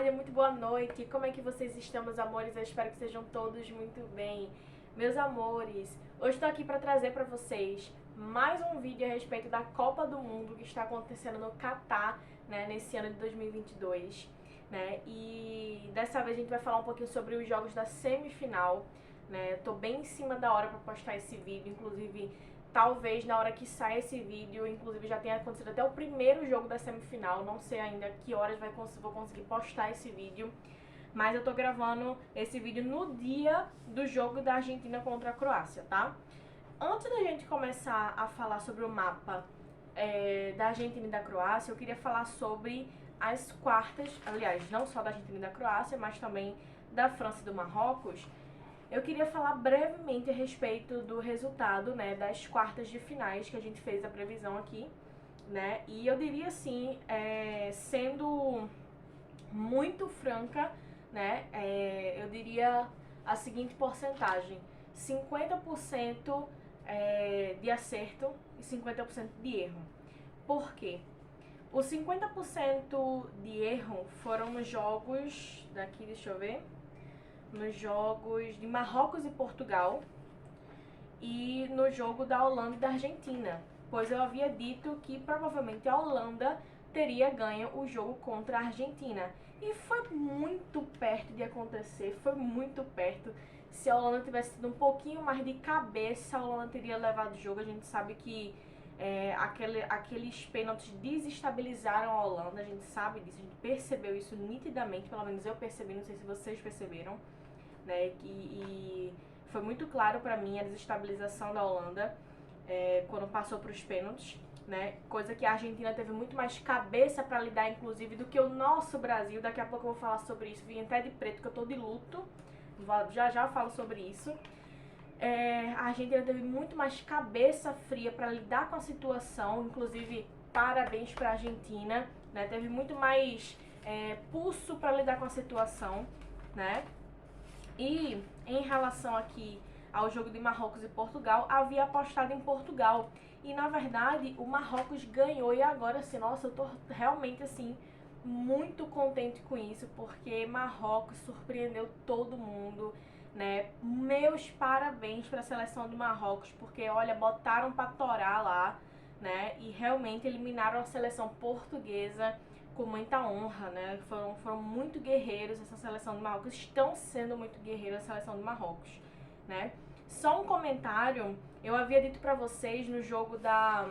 tarde, muito boa noite. Como é que vocês estão, meus amores? Eu espero que sejam todos muito bem. Meus amores, hoje estou aqui para trazer para vocês mais um vídeo a respeito da Copa do Mundo que está acontecendo no Catar, né, nesse ano de 2022, né? E dessa vez a gente vai falar um pouquinho sobre os jogos da semifinal, né? Tô bem em cima da hora para postar esse vídeo, inclusive talvez na hora que saia esse vídeo, inclusive já tenha acontecido até o primeiro jogo da semifinal. Não sei ainda que horas vou conseguir postar esse vídeo, mas eu tô gravando esse vídeo no dia do jogo da Argentina contra a Croácia, tá? Antes da gente começar a falar sobre o mapa da Argentina e da Croácia, eu queria falar sobre as quartas, aliás, não só da Argentina e da Croácia, mas também da França e do Marrocos. Eu queria falar brevemente a respeito do resultado, né, das quartas de finais que a gente fez a previsão aqui, né? E eu diria assim, sendo muito franca, né, eu diria a seguinte porcentagem: 50% de acerto e 50% de erro. Por quê? Os 50% de erro foram nos jogos daqui, deixa eu ver, nos jogos de Marrocos e Portugal e no jogo da Holanda e da Argentina, pois eu havia dito que provavelmente a Holanda teria ganho o jogo contra a Argentina. E foi muito perto de acontecer, foi muito perto. Se a Holanda tivesse tido um pouquinho mais de cabeça, a Holanda teria levado o jogo. A gente sabe que aqueles pênaltis desestabilizaram a Holanda, a gente sabe disso, a gente percebeu isso nitidamente, pelo menos eu percebi, não sei se vocês perceberam, né? E foi muito claro pra mim a desestabilização da Holanda quando passou pros pênaltis, né? Coisa que a Argentina teve muito mais cabeça pra lidar, inclusive, do que o nosso Brasil. Daqui a pouco eu vou falar sobre isso. Vim até de preto, que eu tô de luto. Já falo sobre isso. A Argentina teve muito mais cabeça fria pra lidar com a situação. Inclusive, parabéns pra Argentina, né? Teve muito mais pulso pra lidar com a situação, né? E em relação aqui ao jogo de Marrocos e Portugal, havia apostado em Portugal. E na verdade o Marrocos ganhou. E agora assim, nossa, eu tô realmente assim muito contente com isso, porque Marrocos surpreendeu todo mundo, né? Meus parabéns para a seleção do Marrocos, porque olha, botaram pra torar lá, né? E realmente eliminaram a seleção portuguesa com muita honra, né? Foram muito guerreiros essa seleção do Marrocos, estão sendo muito guerreiros a seleção do Marrocos, né? Só um comentário, eu havia dito pra vocês no jogo da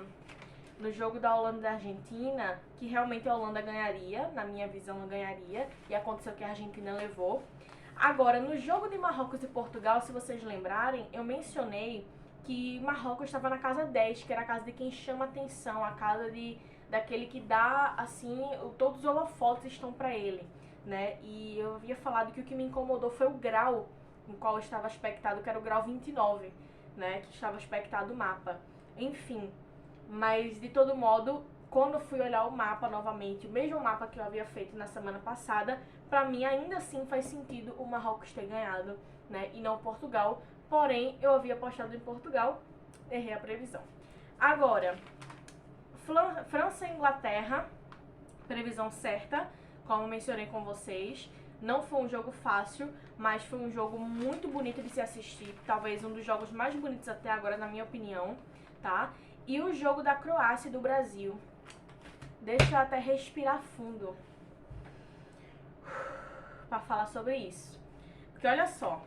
Holanda e da Argentina que realmente a Holanda ganharia, na minha visão ela ganharia, e aconteceu que a Argentina levou. Agora, no jogo de Marrocos e Portugal, se vocês lembrarem, eu mencionei que Marrocos estava na casa 10, que era a casa de quem chama atenção, a casa daquele que dá, assim, todos os holofotes estão pra ele, né? E eu havia falado que o que me incomodou foi o grau em qual estava aspectado, que era o grau 29, né? Que estava aspectado o mapa. Enfim, mas de todo modo, quando eu fui olhar o mapa novamente, o mesmo mapa que eu havia feito na semana passada, pra mim ainda assim faz sentido o Marrocos ter ganhado, né? E não Portugal. Porém, eu havia apostado em Portugal, errei a previsão. Agora, França e Inglaterra, previsão certa, como mencionei com vocês. Não foi um jogo fácil, mas foi um jogo muito bonito de se assistir. Talvez um dos jogos mais bonitos até agora, na minha opinião, tá? E o jogo da Croácia e do Brasil. Deixa eu até respirar fundo pra falar sobre isso. Porque olha só,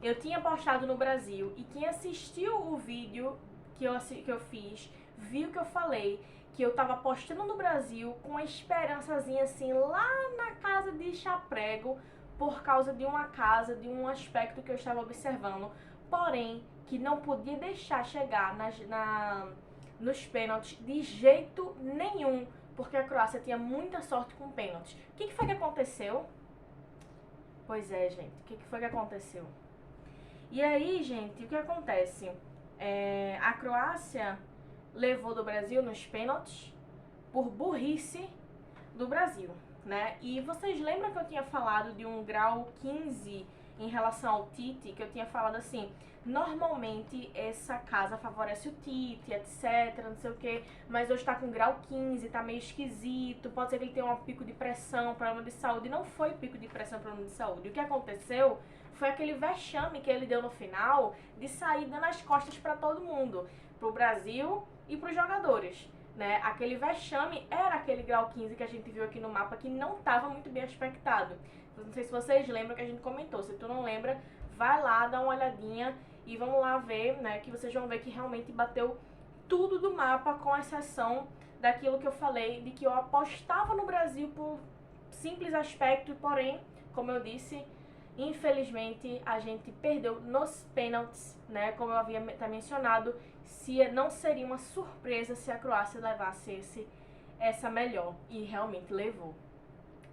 eu tinha apostado no Brasil e quem assistiu o vídeo que eu fiz, viu que eu falei que eu tava apostando no Brasil com uma esperançazinha assim lá na casa de Chaprego, por causa de uma casa, de um aspecto que eu estava observando, porém que não podia deixar chegar nos pênaltis de jeito nenhum, porque a Croácia tinha muita sorte com pênaltis. O que foi que aconteceu? Pois é, gente, o que foi que aconteceu? E aí, gente, o que acontece? A Croácia levou do Brasil nos pênaltis por burrice do Brasil, né? E vocês lembram que eu tinha falado de um grau 15 em relação ao Tite, que eu tinha falado assim, normalmente essa casa favorece o Tite, etc, não sei o que, mas hoje tá com grau 15, tá meio esquisito, pode ser que ele tenha um pico de pressão, problema de saúde. Não foi pico de pressão, problema de saúde. O que aconteceu foi aquele vexame que ele deu no final de sair dando as costas pra todo mundo, pro Brasil e pros jogadores, né? Aquele vexame era aquele grau 15 que a gente viu aqui no mapa, que não estava muito bem aspectado. Não sei se vocês lembram que a gente comentou. Se tu não lembra, vai lá, dá uma olhadinha e vamos lá ver, né? Que vocês vão ver que realmente bateu tudo do mapa, com exceção daquilo que eu falei, de que eu apostava no Brasil por simples aspecto, porém, como eu disse, infelizmente a gente perdeu nos pênaltis, né? Como eu havia mencionado, se não seria uma surpresa se a Croácia levasse essa melhor, e realmente levou,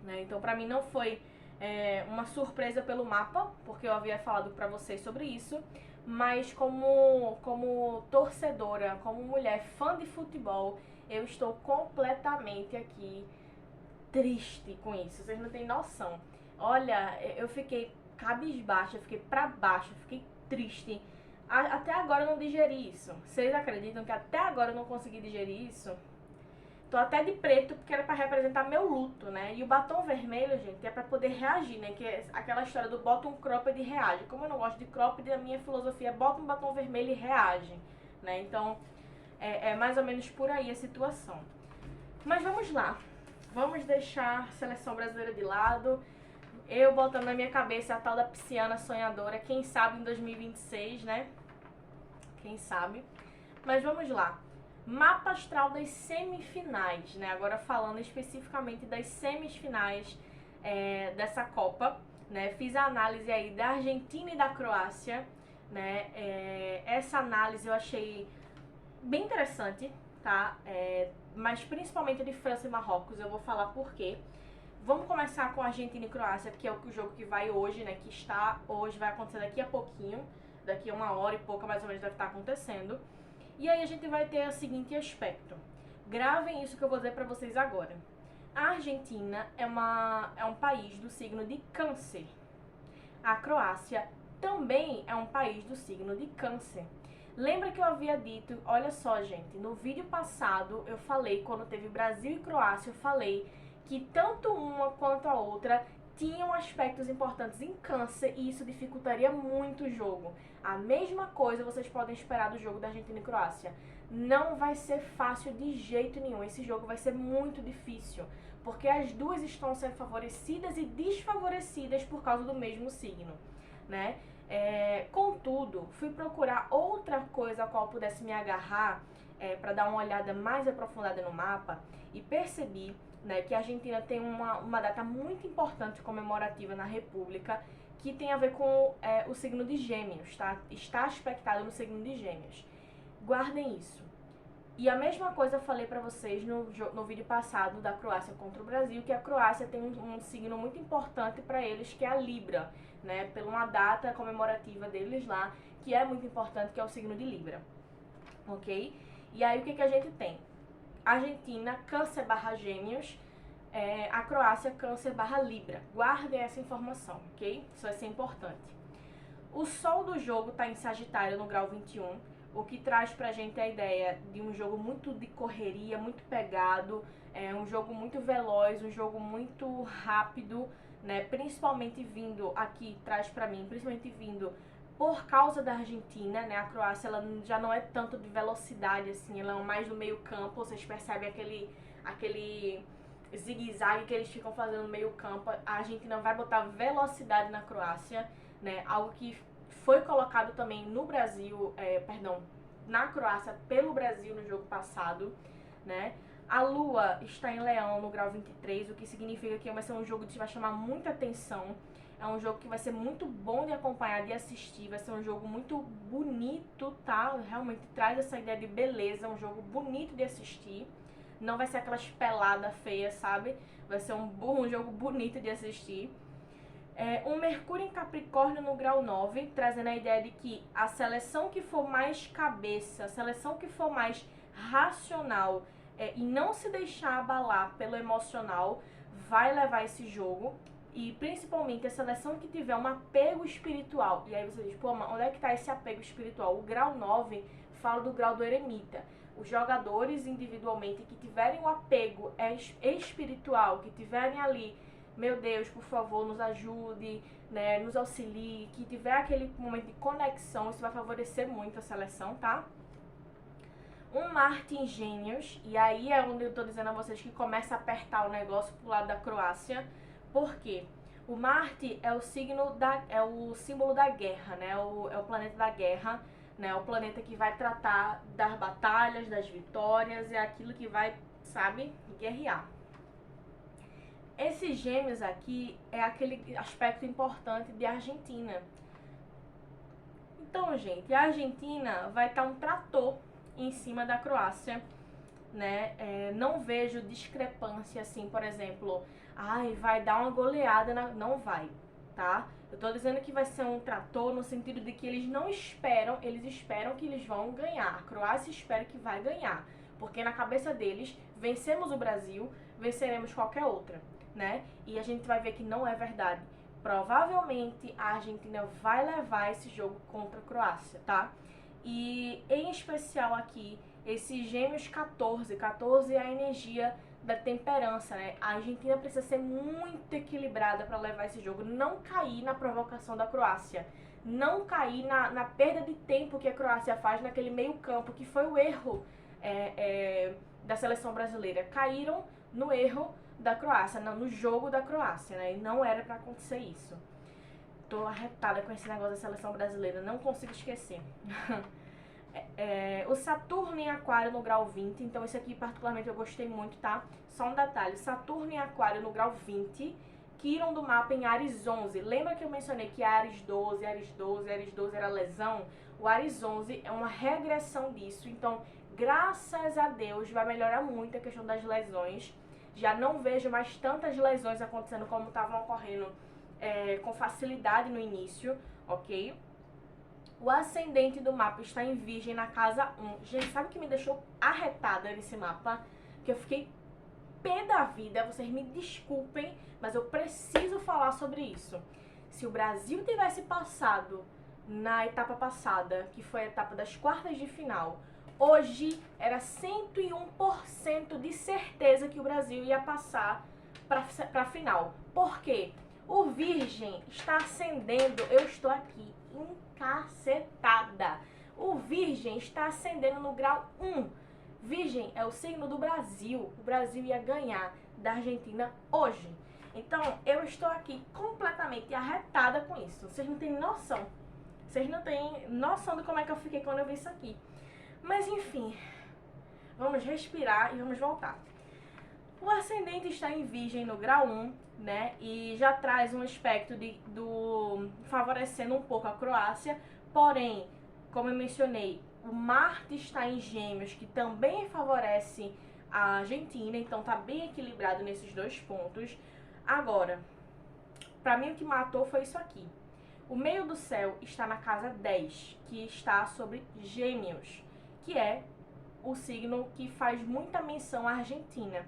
né? Então pra mim não foi uma surpresa pelo mapa, porque eu havia falado pra vocês sobre isso, mas como torcedora, como mulher fã de futebol, eu estou completamente aqui triste com isso, vocês não têm noção. Olha, eu fiquei cabisbaixa, eu fiquei pra baixo, eu fiquei triste. Até agora eu não digeri isso. Vocês acreditam que até agora eu não consegui digerir isso? Tô até de preto porque era pra representar meu luto, né? E o batom vermelho, gente, é pra poder reagir, né? Que é aquela história do bota um cropped e reage. Como eu não gosto de cropped, a minha filosofia é bota um batom vermelho e reage, né? Então, é mais ou menos por aí a situação. Mas vamos lá. Vamos deixar a seleção brasileira de lado. Eu botando na minha cabeça a tal da pisciana sonhadora. Quem sabe em 2026, né? Quem sabe. Mas vamos lá. Mapa astral das semifinais, né? Agora falando especificamente das semifinais dessa Copa, né? Fiz a análise aí da Argentina e da Croácia, né? Essa análise eu achei bem interessante, tá? Mas principalmente a de França e Marrocos, eu vou falar por quê. Vamos começar com a Argentina e Croácia, que é o jogo que vai hoje, né? Que está hoje, vai acontecer daqui a pouquinho. Daqui a 1 hora e pouca, mais ou menos, deve estar acontecendo. E aí a gente vai ter o seguinte aspecto. Gravem isso que eu vou dizer pra vocês agora. A Argentina é um país do signo de Câncer. A Croácia também é um país do signo de Câncer. Lembra que eu havia dito, olha só, gente, no vídeo passado eu falei, quando teve Brasil e Croácia, eu falei que tanto uma quanto a outra tinham aspectos importantes em Câncer e isso dificultaria muito o jogo. A mesma coisa vocês podem esperar do jogo da Argentina e Croácia. Não vai ser fácil de jeito nenhum, esse jogo vai ser muito difícil, porque as duas estão sendo favorecidas e desfavorecidas por causa do mesmo signo, né? Contudo, fui procurar outra coisa a qual pudesse me agarrar para dar uma olhada mais aprofundada no mapa e percebi, né, que a Argentina tem uma data muito importante comemorativa na República que tem a ver com o signo de Gêmeos, tá? Está aspectado no signo de Gêmeos. Guardem isso. E a mesma coisa eu falei pra vocês no vídeo passado da Croácia contra o Brasil, que a Croácia tem um signo muito importante pra eles, que é a Libra, né? Pela uma data comemorativa deles lá, que é muito importante, que é o signo de Libra, ok? E aí o que a gente tem? Argentina, Câncer / Gêmeos, a Croácia, Câncer / Libra. Guardem essa informação, ok? Isso vai ser importante. O sol do jogo tá em Sagitário no grau 21, o que traz pra gente a ideia de um jogo muito de correria, muito pegado, um jogo muito veloz, um jogo muito rápido, né? Principalmente vindo aqui, traz pra mim, principalmente vindo por causa da Argentina, né? A Croácia, ela já não é tanto de velocidade, assim, ela é mais do meio campo, vocês percebem aquele zigue-zague que eles ficam fazendo no meio campo. A Argentina vai botar velocidade na Croácia, né? Algo que foi colocado também no Brasil, na Croácia pelo Brasil no jogo passado, né? A Lua está em Leão no grau 23, o que significa que vai ser um jogo que vai chamar muita atenção. É um jogo que vai ser muito bom de acompanhar, de assistir, vai ser um jogo muito bonito, tá? Realmente traz essa ideia de beleza, um jogo bonito de assistir. Não vai ser aquelas peladas feias, sabe? Vai ser um jogo bonito de assistir. Um Mercúrio em Capricórnio no grau 9, trazendo a ideia de que a seleção que for mais cabeça, a seleção que for mais racional e não se deixar abalar pelo emocional, vai levar esse jogo. e principalmente a seleção que tiver um apego espiritual. E aí você diz, pô, mas onde é que está esse apego espiritual? O grau 9 fala do grau do eremita. Os jogadores individualmente que tiverem um apego espiritual, que tiverem ali, meu Deus, por favor, nos ajude, né, nos auxilie, que tiver aquele momento de conexão, isso vai favorecer muito a seleção, tá? Um Marte em Gêmeos, e aí é onde eu tô dizendo a vocês que começa a apertar o negócio pro lado da Croácia. Por quê? O Marte é o símbolo da guerra, né? É o planeta da guerra, né? O planeta que vai tratar das batalhas, das vitórias, é aquilo que vai, sabe, guerrear. Esses Gêmeos aqui é aquele aspecto importante de Argentina. Então, gente, a Argentina vai estar um trator em cima da Croácia, né? Não vejo discrepância assim, por exemplo, vai dar uma goleada, não vai, tá? Eu tô dizendo que vai ser um trator no sentido de que eles esperam que eles vão ganhar. A Croácia espera que vai ganhar, porque na cabeça deles, vencemos o Brasil, venceremos qualquer outra, né? E a gente vai ver que não é verdade. Provavelmente a Argentina vai levar esse jogo contra a Croácia, tá? E em especial aqui, esses Gêmeos 14 é a energia da temperança, né? A Argentina precisa ser muito equilibrada para levar esse jogo, não cair na provocação da Croácia, não cair na perda de tempo que a Croácia faz naquele meio campo, que foi o erro da seleção brasileira. Caíram no erro da Croácia, no jogo da Croácia, né? E não era para acontecer isso. Tô arretada com esse negócio da seleção brasileira, não consigo esquecer. O Saturno em Aquário no grau 20, então esse aqui particularmente eu gostei muito, tá? Só um detalhe, Saturno em Aquário no grau 20, Quirón do mapa em Áries 11. Lembra que eu mencionei que Áries 12 era lesão? O Áries 11 é uma regressão disso, então graças a Deus vai melhorar muito a questão das lesões. Já não vejo mais tantas lesões acontecendo como estavam ocorrendo com facilidade no início, ok? O ascendente do mapa está em Virgem na casa 1. Gente, sabe o que me deixou arretada nesse mapa? Que eu fiquei pé da vida. Vocês me desculpem, mas eu preciso falar sobre isso. Se o Brasil tivesse passado na etapa passada, que foi a etapa das quartas de final, hoje era 101% de certeza que o Brasil ia passar para a final. Por quê? O Virgem está ascendendo, eu estou aqui encacetada. O Virgem está ascendendo no grau 1. Virgem é o signo do Brasil. O Brasil ia ganhar da Argentina hoje. Então, eu estou aqui completamente arretada com isso. Vocês não têm noção. Vocês não têm noção de como é que eu fiquei quando eu vi isso aqui. Mas, enfim, vamos respirar e vamos voltar. O ascendente está em Virgem no grau 1, né? E já traz um aspecto favorecendo um pouco a Croácia. Porém, como eu mencionei, o Marte está em Gêmeos, que também favorece a Argentina. Então tá bem equilibrado nesses dois pontos. Agora, pra mim o que matou foi isso aqui. O meio do céu está na casa 10, que está sobre Gêmeos, que é o signo que faz muita menção à Argentina.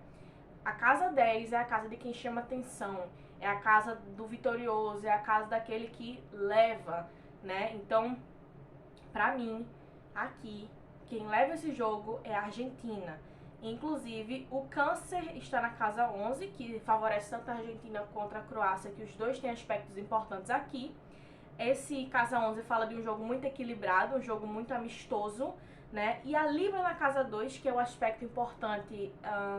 A casa 10 é a casa de quem chama atenção, é a casa do vitorioso, é a casa daquele que leva, né? Então, pra mim, aqui, quem leva esse jogo é a Argentina. Inclusive, o Câncer está na casa 11, que favorece tanto a Argentina contra a Croácia, que os dois têm aspectos importantes aqui. Esse casa 11 fala de um jogo muito equilibrado, um jogo muito amistoso, né? E a Libra na casa 2, que é o aspecto importante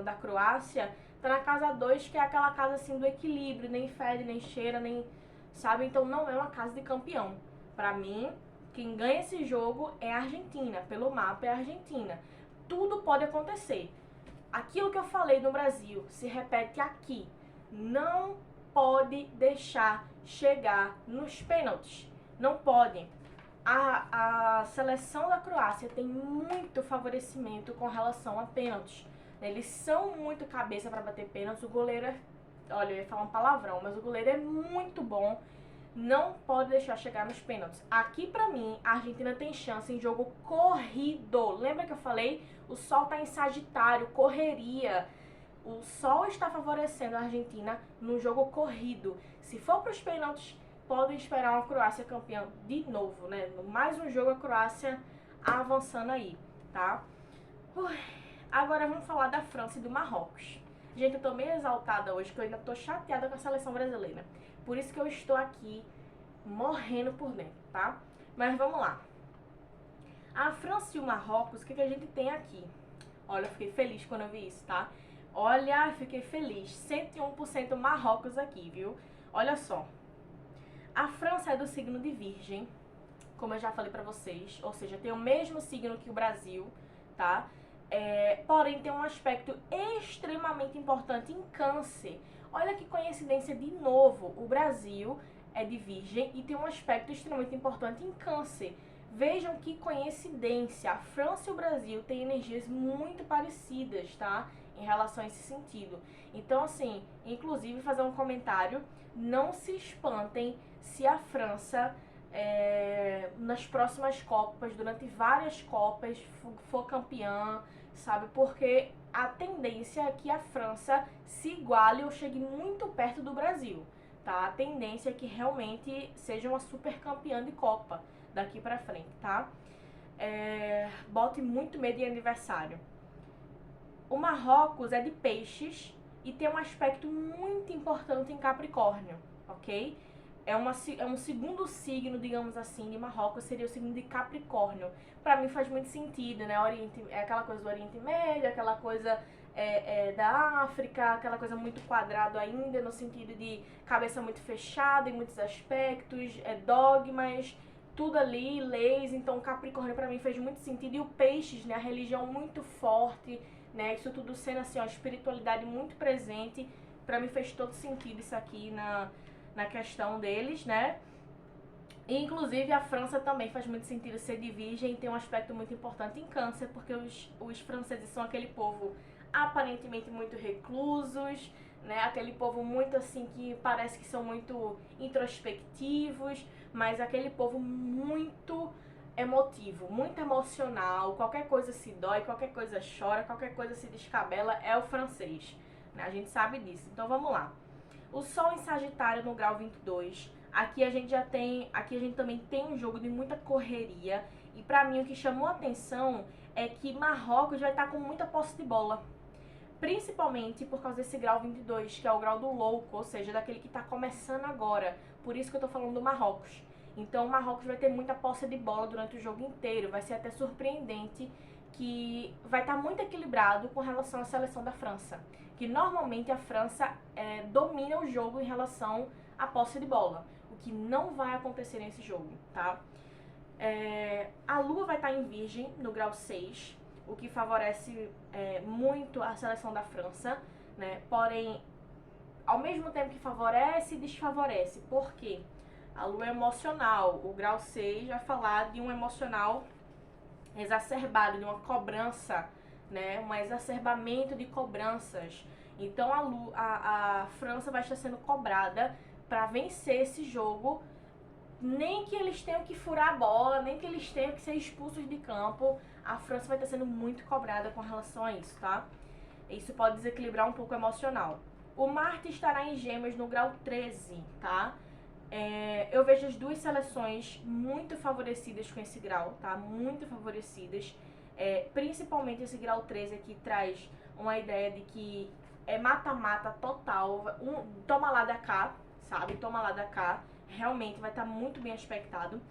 da Croácia, tá na casa 2, que é aquela casa assim do equilíbrio, nem fede, nem cheira, nem, sabe? Então não é uma casa de campeão. Pra mim, quem ganha esse jogo é a Argentina, pelo mapa é a Argentina. Tudo pode acontecer. Aquilo que eu falei no Brasil se repete aqui. Não pode deixar chegar nos pênaltis. Não pode. A seleção da Croácia tem muito favorecimento com relação a pênaltis. Eles são muito cabeça para bater pênaltis. O goleiro olha, eu ia falar um palavrão, mas o goleiro é muito bom. Não pode deixar chegar nos pênaltis. Aqui, pra mim, a Argentina tem chance em jogo corrido. Lembra que eu falei? O Sol tá em Sagitário, correria. O Sol está favorecendo a Argentina no jogo corrido. Se for para os pênaltis, podem esperar uma Croácia campeã de novo, né? Mais um jogo a Croácia avançando aí, tá? Agora vamos falar da França e do Marrocos. Gente, eu tô meio exaltada hoje, que eu ainda tô chateada com a seleção brasileira. Por isso que eu estou aqui morrendo por dentro, tá? Mas vamos lá. A França e o Marrocos, o que a gente tem aqui? Olha, eu fiquei feliz quando eu vi isso, tá? Olha, fiquei feliz. 101% Marrocos aqui, viu? Olha só. A França é do signo de Virgem, como eu já falei pra vocês. Ou seja, tem o mesmo signo que o Brasil, tá? Porém, tem um aspecto extremamente importante em Câncer. Olha que coincidência de novo. O Brasil é de Virgem e tem um aspecto extremamente importante em Câncer. Vejam que coincidência. A França e o Brasil têm energias muito parecidas, tá? Em relação a esse sentido. Então, assim, inclusive fazer um comentário. Não se espantem se a França, nas próximas Copas, durante várias Copas, for campeã, sabe? Porque a tendência é que a França se iguale ou chegue muito perto do Brasil, tá? A tendência é que realmente seja uma super campeã de Copa daqui pra frente, tá? Bote muito medo em aniversário. O Marrocos é de peixes e tem um aspecto muito importante em Capricórnio, ok? É um segundo signo, digamos assim, de Marrocos, seria o signo de Capricórnio. Pra mim faz muito sentido, né? É aquela coisa do Oriente Médio, aquela coisa da África, aquela coisa muito quadrado ainda, no sentido de cabeça muito fechada em muitos aspectos, dogmas, tudo ali, leis. Então Capricórnio pra mim fez muito sentido. E o Peixes, né? A religião muito forte, né? Isso tudo sendo assim, ó, espiritualidade muito presente. Pra mim fez todo sentido isso aqui na questão deles, né? E, inclusive a França também faz muito sentido ser de Virgem, tem um aspecto muito importante em Câncer, porque os franceses são aquele povo aparentemente muito reclusos, né? Aquele povo muito assim que parece que são muito introspectivos, mas aquele povo muito emotivo, muito emocional. Qualquer coisa se dói, qualquer coisa chora, qualquer coisa se descabela, é o francês, né? A gente sabe disso. Então vamos lá. O Sol em Sagitário no grau 22. Aqui a gente também tem um jogo de muita correria. E pra mim o que chamou a atenção é que Marrocos vai estar com muita posse de bola. Principalmente por causa desse grau 22, que é o grau do louco, ou seja, daquele que tá começando agora. Por isso que eu tô falando do Marrocos. Então o Marrocos vai ter muita posse de bola durante o jogo inteiro. Vai ser até surpreendente que vai estar muito equilibrado com relação à seleção da França. Que normalmente a França domina o jogo em relação à posse de bola. O que não vai acontecer nesse jogo, tá? A Lua vai estar em Virgem, no grau 6, o que favorece muito a seleção da França, né? Porém, ao mesmo tempo que favorece, desfavorece. Por quê? A Lua é emocional. O grau 6 vai falar de um emocional exacerbado, de uma cobrança, né? Um exacerbamento de cobranças. Então a França vai estar sendo cobrada para vencer esse jogo. Nem que eles tenham que furar a bola, nem que eles tenham que ser expulsos de campo, a França vai estar sendo muito cobrada com relação a isso, tá? Isso pode desequilibrar um pouco o emocional. O Marte estará em Gêmeos no grau 13, tá? Eu vejo as duas seleções muito favorecidas com esse grau, tá? Muito favorecidas. Principalmente esse grau 13 aqui traz uma ideia de que é mata-mata total. Toma lá da cá, sabe? Toma lá da cá. Realmente vai estar muito bem aspectado.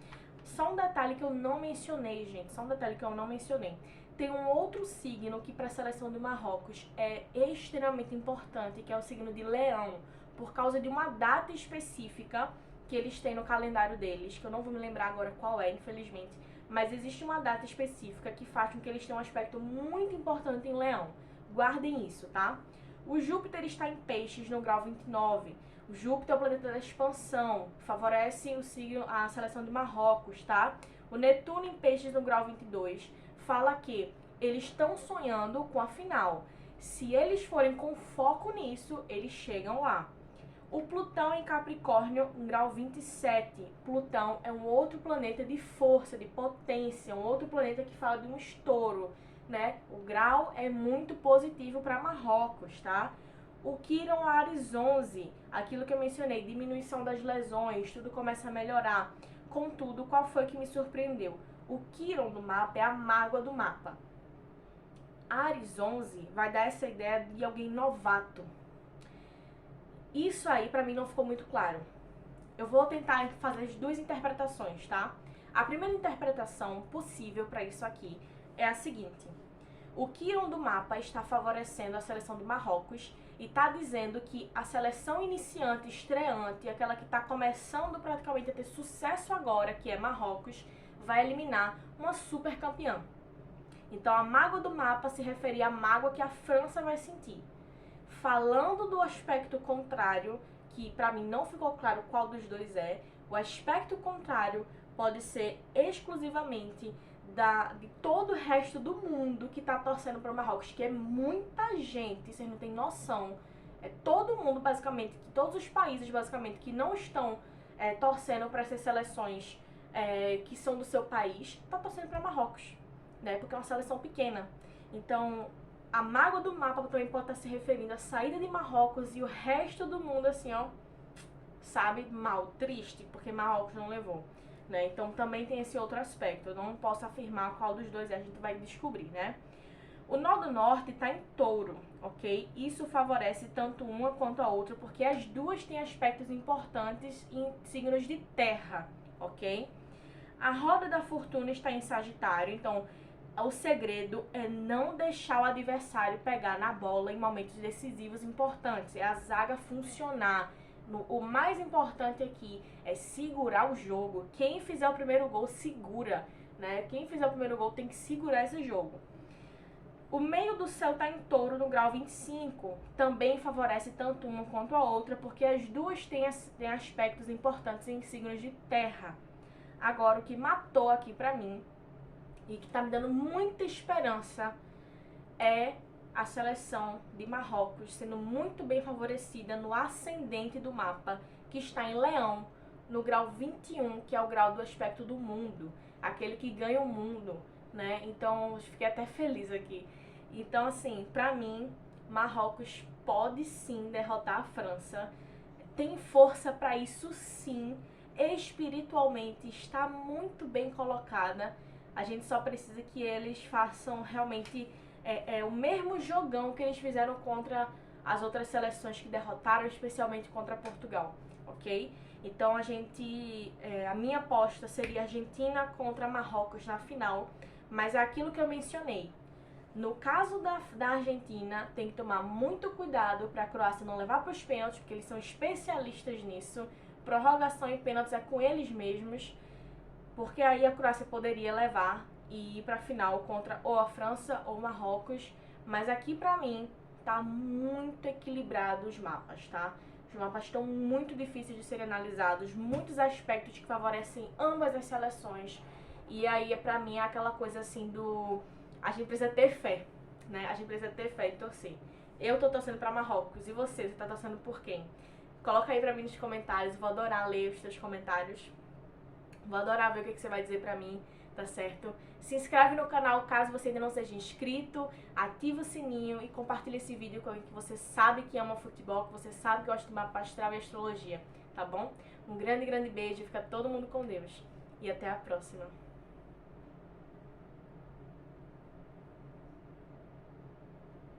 Só um detalhe que eu não mencionei, gente. Só um detalhe que eu não mencionei. Tem um outro signo que para a seleção do Marrocos é extremamente importante, que é o signo de Leão, por causa de uma data específica que eles têm no calendário deles, que eu não vou me lembrar agora qual é, infelizmente, mas existe uma data específica que faz com que eles tenham um aspecto muito importante em Leão. Guardem isso, tá? O Júpiter está em Peixes no grau 29. O Júpiter é o planeta da expansão, favorece a seleção de Marrocos, tá? O Netuno em Peixes no grau 22 fala que eles estão sonhando com a final. Se eles forem com foco nisso, eles chegam lá. O Plutão em Capricórnio, em grau 27. Plutão é um outro planeta de força, de potência, um outro planeta que fala de um estouro, né? O grau é muito positivo para Marrocos, tá? O Quiron Ares 11, aquilo que eu mencionei, diminuição das lesões, tudo começa a melhorar. Contudo, qual foi que me surpreendeu? O Quiron do mapa é a mágoa do mapa. Ares 11 vai dar essa ideia de alguém novato. Isso aí pra mim não ficou muito claro. Eu vou tentar fazer as duas interpretações, tá? A primeira interpretação possível para isso aqui é a seguinte. O Quiron do mapa está favorecendo a seleção do Marrocos e está dizendo que a seleção iniciante, estreante, aquela que está começando praticamente a ter sucesso agora, que é Marrocos, vai eliminar uma super campeã. Então a mágoa do mapa se referia à mágoa que a França vai sentir. Falando do aspecto contrário, que para mim não ficou claro qual dos dois é, o aspecto contrário pode ser exclusivamente de todo o resto do mundo que tá torcendo para o Marrocos, que é muita gente, vocês não têm noção. É todo mundo, basicamente, todos os países, basicamente, que não estão torcendo para essas seleções que são do seu país, tá torcendo para Marrocos, né? Porque é uma seleção pequena. Então, a mágoa do mapa também pode estar se referindo à saída de Marrocos e o resto do mundo, assim, ó, sabe, mal, triste, porque Marrocos não levou, né? Então também tem esse outro aspecto. Eu não posso afirmar qual dos dois a gente vai descobrir, né? O nó do norte está em touro, ok? Isso favorece tanto uma quanto a outra, porque as duas têm aspectos importantes em signos de terra, ok? A roda da fortuna está em Sagitário, então o segredo é não deixar o adversário pegar na bola em momentos decisivos importantes. É a zaga funcionar. O mais importante aqui é segurar o jogo. Quem fizer o primeiro gol, segura, né? Quem fizer o primeiro gol tem que segurar esse jogo. O meio do céu está em touro no grau 25. Também favorece tanto uma quanto a outra, porque as duas têm aspectos importantes em signos de terra. Agora, o que matou aqui pra mim e que tá me dando muita esperança é a seleção de Marrocos sendo muito bem favorecida no ascendente do mapa, que está em Leão, no grau 21, que é o grau do aspecto do mundo, aquele que ganha o mundo, né? Então, eu fiquei até feliz aqui. Então, assim, pra mim, Marrocos pode sim derrotar a França. Tem força pra isso sim. Espiritualmente está muito bem colocada. A gente só precisa que eles façam realmente o mesmo jogão que eles fizeram contra as outras seleções que derrotaram, especialmente contra Portugal, ok? Então a minha aposta seria Argentina contra Marrocos na final, mas é aquilo que eu mencionei. No caso da Argentina, tem que tomar muito cuidado para a Croácia não levar para os pênaltis, porque eles são especialistas nisso. Prorrogação e pênaltis é com eles mesmos, porque aí a Croácia poderia levar e ir para a final contra ou a França ou Marrocos. Mas aqui pra mim tá muito equilibrado os mapas, tá? Os mapas estão muito difíceis de serem analisados, muitos aspectos que favorecem ambas as seleções. E aí pra mim é aquela coisa assim a gente precisa ter fé, né? A gente precisa ter fé e torcer. Eu tô torcendo pra Marrocos, e você tá torcendo por quem? Coloca aí pra mim nos comentários, vou adorar ler os teus comentários. Vou adorar ver o que você vai dizer pra mim, tá certo? Se inscreve no canal caso você ainda não seja inscrito, ativa o sininho e compartilha esse vídeo com alguém que você sabe que ama futebol, que você sabe que gosta de mapa astral e astrologia, tá bom? Um grande, grande beijo, fica todo mundo com Deus e até a próxima.